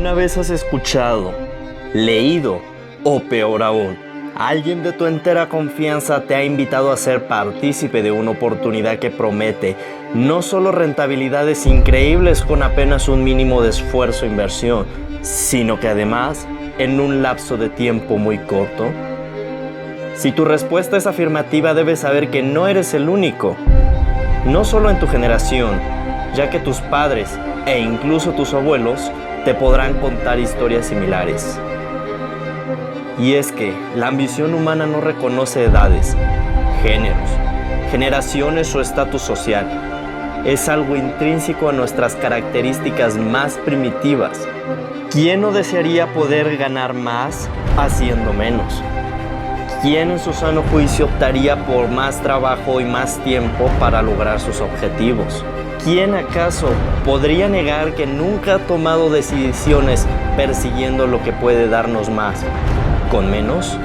¿Alguna vez has escuchado, leído o peor aún, alguien de tu entera confianza te ha invitado a ser partícipe de una oportunidad que promete no solo rentabilidades increíbles con apenas un mínimo de esfuerzo e inversión, sino que además en un lapso de tiempo muy corto? Si tu respuesta es afirmativa, debes saber que no eres el único, no solo en tu generación, ya que tus padres e incluso tus abuelos te podrán contar historias similares. Y es que la ambición humana no reconoce edades, géneros, generaciones o estatus social. Es algo intrínseco a nuestras características más primitivas. ¿Quién no desearía poder ganar más haciendo menos? ¿Quién en su sano juicio optaría por más trabajo y más tiempo para lograr sus objetivos? ¿Quién acaso podría negar que nunca ha tomado decisiones persiguiendo lo que puede darnos más con menos?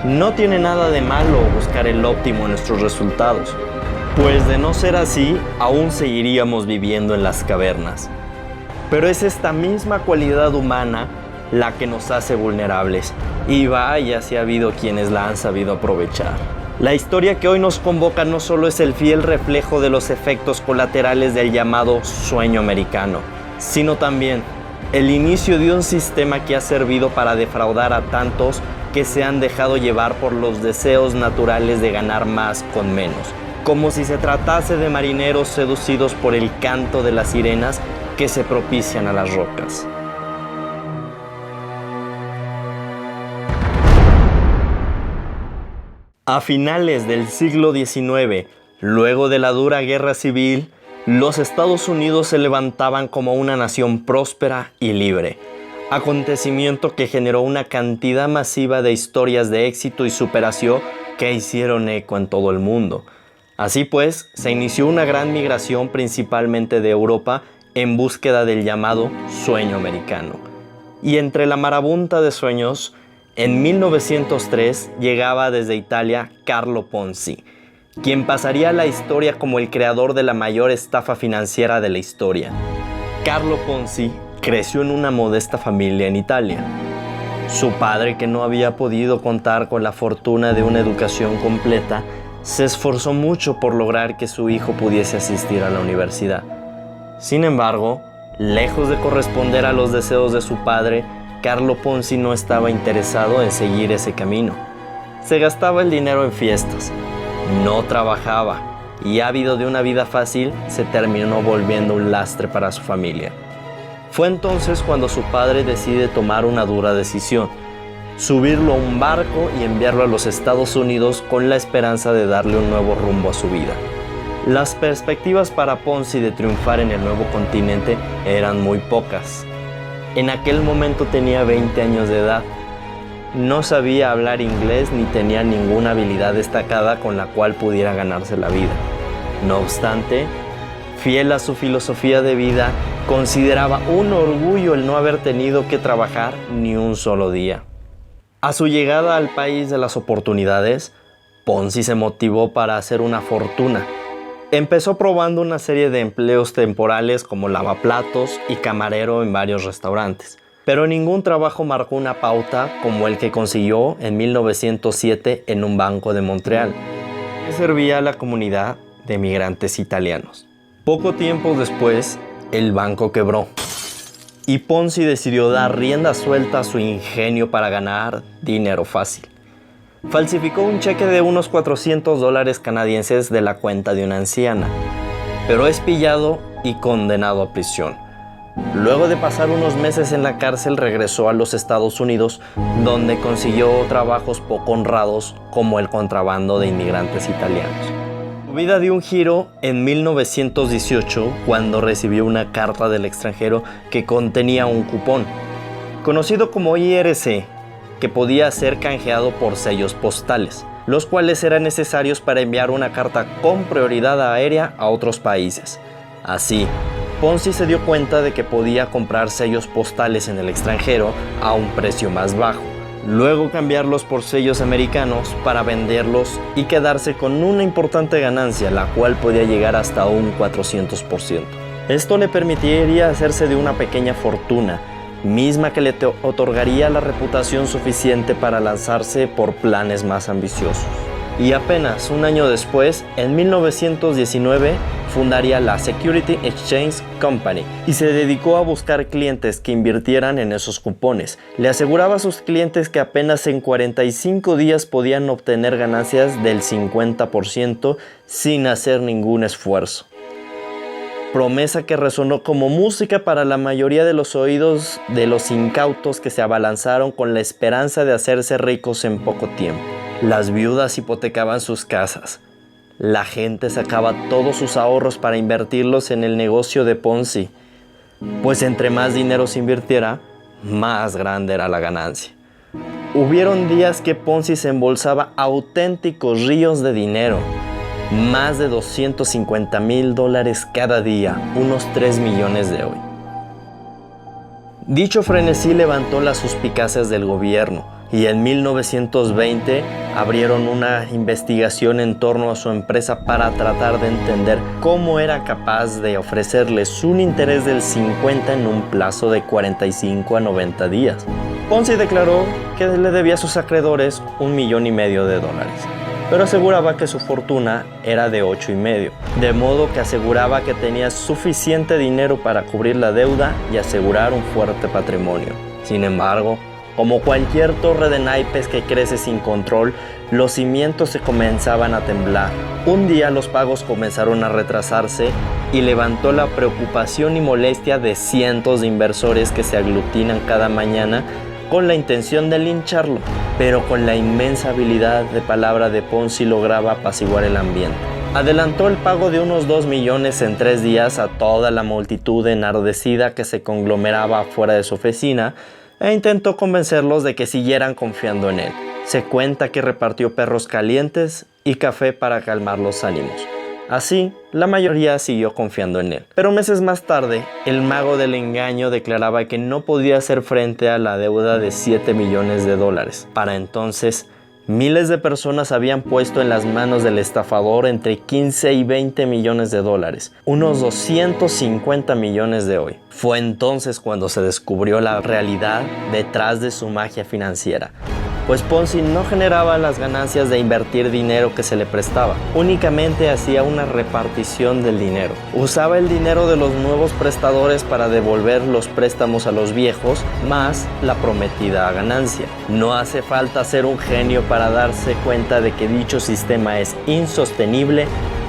No tiene nada de malo buscar el óptimo en nuestros resultados, pues de no ser así, aún seguiríamos viviendo en las cavernas. Pero es esta misma cualidad humana la que nos hace vulnerables, y vaya si ha habido quienes la han sabido aprovechar. La historia que hoy nos convoca no solo es el fiel reflejo de los efectos colaterales del llamado sueño americano, sino también el inicio de un sistema que ha servido para defraudar a tantos que se han dejado llevar por los deseos naturales de ganar más con menos, como si se tratase de marineros seducidos por el canto de las sirenas que se propician a las rocas. A finales del siglo XIX, luego de la dura guerra civil, los Estados Unidos se levantaban como una nación próspera y libre, acontecimiento que generó una cantidad masiva de historias de éxito y superación que hicieron eco en todo el mundo. Así pues, se inició una gran migración principalmente de Europa en búsqueda del llamado sueño americano. Y entre la marabunta de sueños, en 1903 llegaba desde Italia Carlo Ponzi, quien pasaría a la historia como el creador de la mayor estafa financiera de la historia. Carlo Ponzi creció en una modesta familia en Italia. Su padre, que no había podido contar con la fortuna de una educación completa, se esforzó mucho por lograr que su hijo pudiese asistir a la universidad. Sin embargo, lejos de corresponder a los deseos de su padre, Carlo Ponzi no estaba interesado en seguir ese camino. Se gastaba el dinero en fiestas, no trabajaba y, ávido de una vida fácil, se terminó volviendo un lastre para su familia. Fue entonces cuando su padre decide tomar una dura decisión: subirlo a un barco y enviarlo a los Estados Unidos con la esperanza de darle un nuevo rumbo a su vida. Las perspectivas para Ponzi de triunfar en el nuevo continente eran muy pocas. En aquel momento tenía 20 años de edad. No sabía hablar inglés ni tenía ninguna habilidad destacada con la cual pudiera ganarse la vida. No obstante, fiel a su filosofía de vida, consideraba un orgullo el no haber tenido que trabajar ni un solo día. A su llegada al país de las oportunidades, Ponzi se motivó para hacer una fortuna. Empezó probando una serie de empleos temporales como lavaplatos y camarero en varios restaurantes, pero ningún trabajo marcó una pauta como el que consiguió en 1907 en un banco de Montreal, que servía a la comunidad de migrantes italianos. Poco tiempo después, el banco quebró y Ponzi decidió dar rienda suelta a su ingenio para ganar dinero fácil. Falsificó un cheque de unos $400 canadienses de la cuenta de una anciana, pero es pillado y condenado a prisión. Luego de pasar unos meses en la cárcel, regresó a los Estados Unidos, donde consiguió trabajos poco honrados como el contrabando de inmigrantes italianos. Su vida dio un giro en 1918 cuando recibió una carta del extranjero que contenía un cupón, conocido como IRC, que podía ser canjeado por sellos postales, los cuales eran necesarios para enviar una carta con prioridad aérea a otros países. Así, Ponzi se dio cuenta de que podía comprar sellos postales en el extranjero a un precio más bajo, luego cambiarlos por sellos americanos para venderlos y quedarse con una importante ganancia, la cual podía llegar hasta un 400%. Esto le permitiría hacerse de una pequeña fortuna, misma que le otorgaría la reputación suficiente para lanzarse por planes más ambiciosos. Y apenas un año después, en 1919, fundaría la Security Exchange Company y se dedicó a buscar clientes que invirtieran en esos cupones. Le aseguraba a sus clientes que apenas en 45 días podían obtener ganancias del 50% sin hacer ningún esfuerzo. Promesa que resonó como música para la mayoría de los oídos de los incautos que se abalanzaron con la esperanza de hacerse ricos en poco tiempo. Las viudas hipotecaban sus casas. La gente sacaba todos sus ahorros para invertirlos en el negocio de Ponzi, pues entre más dinero se invirtiera, más grande era la ganancia. Hubieron días que Ponzi se embolsaba auténticos ríos de dinero, más de $250,000 cada día, unos 3 millones de hoy. Dicho frenesí levantó las suspicacias del gobierno y en 1920 abrieron una investigación en torno a su empresa para tratar de entender cómo era capaz de ofrecerles un interés del 50% en un plazo de 45 a 90 días. Ponzi declaró que le debía a sus acreedores $1,5 millones, pero aseguraba que su fortuna era de 8,5, de modo que aseguraba que tenía suficiente dinero para cubrir la deuda y asegurar un fuerte patrimonio. Sin embargo, como cualquier torre de naipes que crece sin control, los cimientos se comenzaban a temblar. Un día los pagos comenzaron a retrasarse y levantó la preocupación y molestia de cientos de inversores que se aglutinan cada mañana con la intención de lincharlo, pero con la inmensa habilidad de palabra de Ponzi lograba apaciguar el ambiente. Adelantó el pago de unos 2 millones en 3 días a toda la multitud enardecida que se conglomeraba fuera de su oficina e intentó convencerlos de que siguieran confiando en él. Se cuenta que repartió perros calientes y café para calmar los ánimos. Así, la mayoría siguió confiando en él. Pero meses más tarde, el mago del engaño declaraba que no podía hacer frente a la deuda de $7 millones. Para entonces, miles de personas habían puesto en las manos del estafador entre 15 y 20 millones de dólares, unos 250 millones de hoy. Fue entonces cuando se descubrió la realidad detrás de su magia financiera. Pues Ponzi no generaba las ganancias de invertir dinero que se le prestaba, únicamente hacía una repartición del dinero. Usaba el dinero de los nuevos prestadores para devolver los préstamos a los viejos, más la prometida ganancia. No hace falta ser un genio para darse cuenta de que dicho sistema es insostenible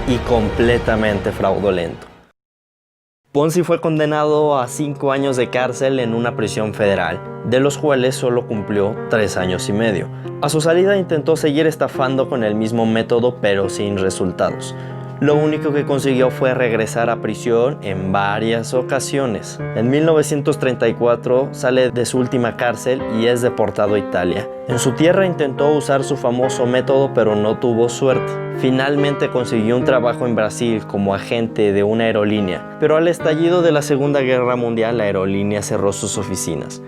y completamente fraudulento. Ponzi fue condenado a 5 años de cárcel en una prisión federal, de los cuales solo cumplió 3 años y medio. A su salida intentó seguir estafando con el mismo método, pero sin resultados. Lo único que consiguió fue regresar a prisión en varias ocasiones. En 1934 sale de su última cárcel y es deportado a Italia. En su tierra intentó usar su famoso método, pero no tuvo suerte. Finalmente consiguió un trabajo en Brasil como agente de una aerolínea, pero al estallido de la Segunda Guerra Mundial la aerolínea cerró sus oficinas.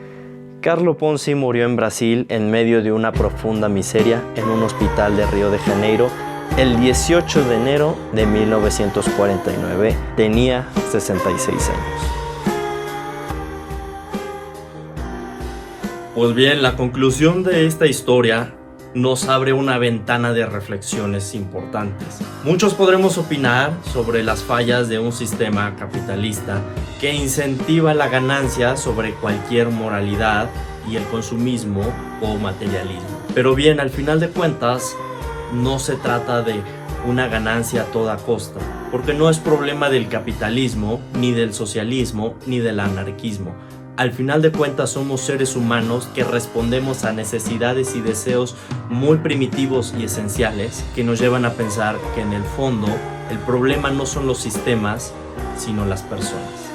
Carlo Ponzi murió en Brasil en medio de una profunda miseria en un hospital de Río de Janeiro el 18 de enero de 1949. Tenía 66 años. Pues bien, la conclusión de esta historia nos abre una ventana de reflexiones importantes. Muchos podremos opinar sobre las fallas de un sistema capitalista que incentiva la ganancia sobre cualquier moralidad y el consumismo o materialismo. Pero bien, al final de cuentas, no se trata de una ganancia a toda costa, porque no es problema del capitalismo, ni del socialismo, ni del anarquismo. Al final de cuentas somos seres humanos que respondemos a necesidades y deseos muy primitivos y esenciales que nos llevan a pensar que en el fondo el problema no son los sistemas, sino las personas.